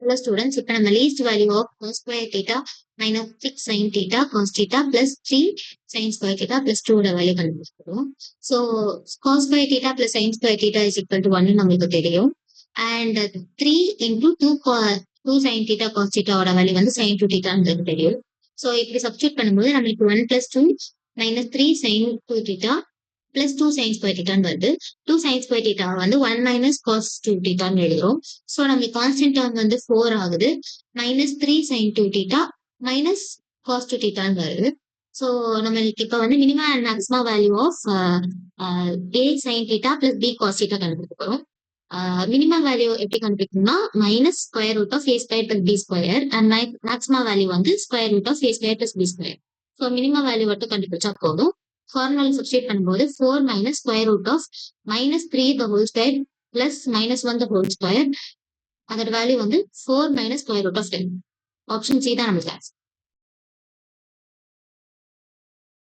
Hello students, இப்போ நம்ம least value of cos square theta minus 6 sin theta cos theta plus 3 sin square theta plus 2 ஓட value கண்டுபிடிக்கிறோம். So cos square theta plus sin square theta is equal to 1 நம்மளுக்கு தெரியும். And 3 into 2 sin theta cos theta ஓட value வந்து sin 2 theta தெரியும். So இப்படி substitute பண்ணும்போது நம்மளுக்கு 1 plus 2 minus 3 sin 2 theta plus 2 sin square theta வருது. 2 sin square theta வந்து 1 minus cos 2 theta எழுதுறோம். ஸோ நம்ம கான்ஸ்டன்ட் டேர்ம் வந்து 4 ஆகுது. minus 3 sin 2 theta minus cos 2 theta வருது. ஸோ நம்மளுக்கு இப்போ வந்து minimum and maximum value of a sin theta plus b cos theta கண்டுபிடிக்க போறோம். மினிமம் வேல்யூ எப்படி கண்டுபிடிக்கணும்னா minus square root of a square plus b square and maximum value வந்து square root of a square plus b square. So minimum value மட்டும் கண்டுபிடிச்சா போதும். Formula substitute பண்ணும்போது 4 minus square root of minus 3 the whole square plus minus 1 the whole square. அதோட value வந்து 4 minus square root of 10. Option C தான் நமக்கு answer.